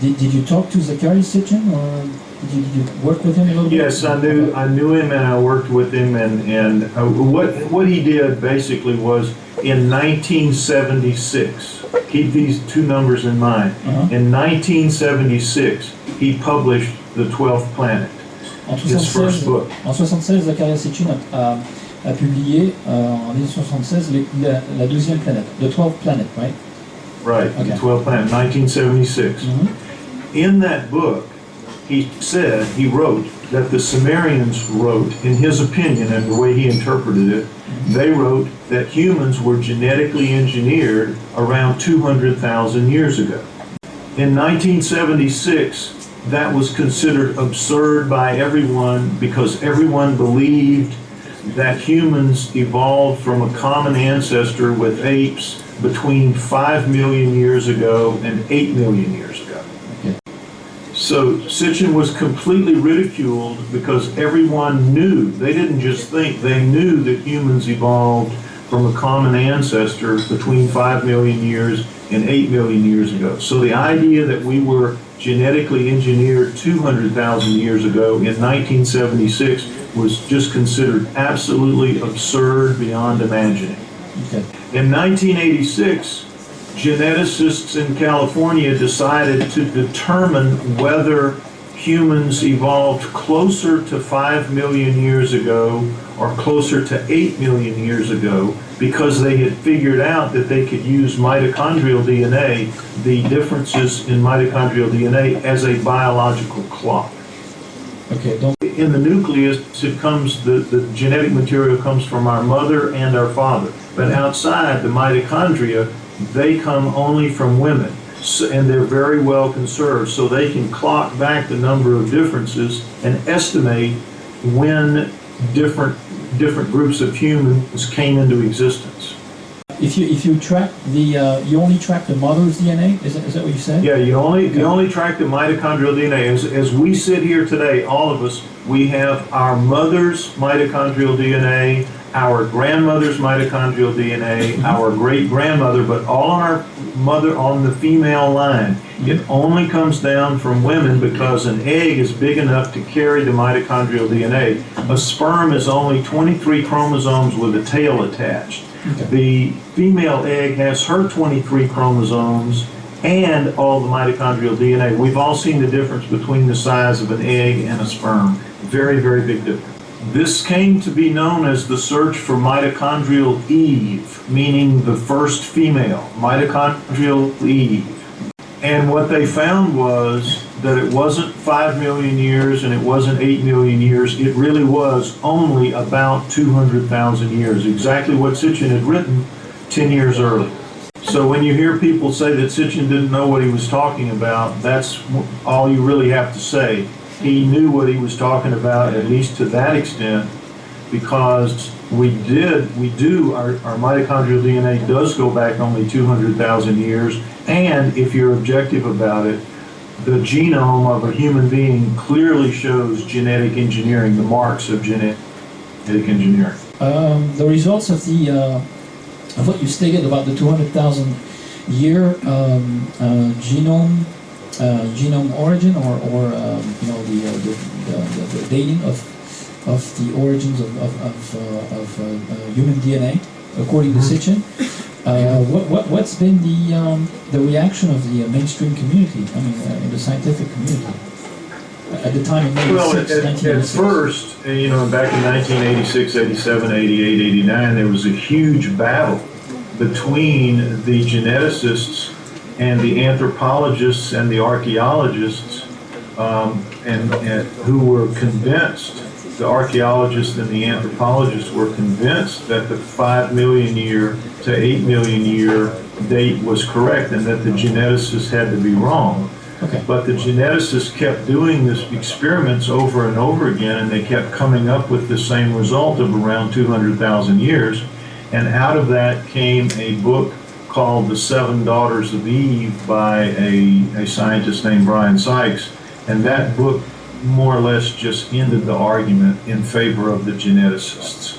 did you talk to Zecharia Sitchin, or did you work with him a little bit? Yes, I knew him, and I worked with him, and what he did basically was in 1976. Keep these two numbers in mind. In 1976, he published The 12th Planet. His first book. En 76, Zecharia Sitchin a publié en 1976 la 12e planète, The 12th Planet, right? Right, okay. The 12th Planet, 1976. In that book, he wrote that the Sumerians wrote, in his opinion and the way he interpreted it, they wrote that humans were genetically engineered around 200,000 years ago. In 1976, that was considered absurd by everyone because everyone believed that humans evolved from a common ancestor with apes between 5 million years ago and 8 million years ago. So Sitchin was completely ridiculed because everyone knew, they didn't just think, they knew that humans evolved from a common ancestor between 5 million years and 8 million years ago. So the idea that we were genetically engineered 200,000 years ago in 1976 was just considered absolutely absurd beyond imagining. In 1986, geneticists in California decided to determine whether humans evolved closer to 5 million years ago or closer to 8 million years ago because they had figured out that they could use mitochondrial DNA, the differences in mitochondrial DNA, as a biological clock. In the nucleus, it comes, the genetic material comes from our mother and our father. But outside the mitochondria, they come only from women, and they're very well conserved, so they can clock back the number of differences and estimate when different groups of humans came into existence. If you track you only track the mother's DNA, is that what you said? Yeah, you only track the mitochondrial DNA. As we sit here today, all of us, we have our mother's mitochondrial DNA, our grandmother's mitochondrial DNA, our great-grandmother, but all on our mother on the female line. It only comes down from women because an egg is big enough to carry the mitochondrial DNA. A sperm is only 23 chromosomes with a tail attached. The female egg has her 23 chromosomes and all the mitochondrial DNA. We've all seen the difference between the size of an egg and a sperm. Very, very big difference. This came to be known as the search for mitochondrial Eve, meaning the first female, mitochondrial Eve. And what they found was that it wasn't 5 million years and it wasn't 8 million years. It really was only about 200,000 years, exactly what Sitchin had written 10 years earlier. So when you hear people say that Sitchin didn't know what he was talking about, that's all you really have to say. He knew what he was talking about, at least to that extent, because our mitochondrial DNA does go back only 200,000 years, and if you're objective about it, the genome of a human being clearly shows genetic engineering, the marks of genetic engineering. The results of what you stated about the 200,000 year genome origin, or the dating of the origins of human DNA, according to Sitchin. What's been the reaction of the mainstream community? I mean, in the scientific community at the time in 1986. At first, back in 1986, 87, 88, 89, there was a huge battle between the geneticists and the anthropologists and the archaeologists, and who were convinced, the archaeologists and the anthropologists were convinced that the 5 million year to 8 million year date was correct and that the geneticists had to be wrong. But the geneticists kept doing these experiments over and over again, and they kept coming up with the same result of around 200,000 years. And out of that came a book called The Seven Daughters of Eve by a scientist named Bryan Sykes. And that book more or less just ended the argument in favor of the geneticists.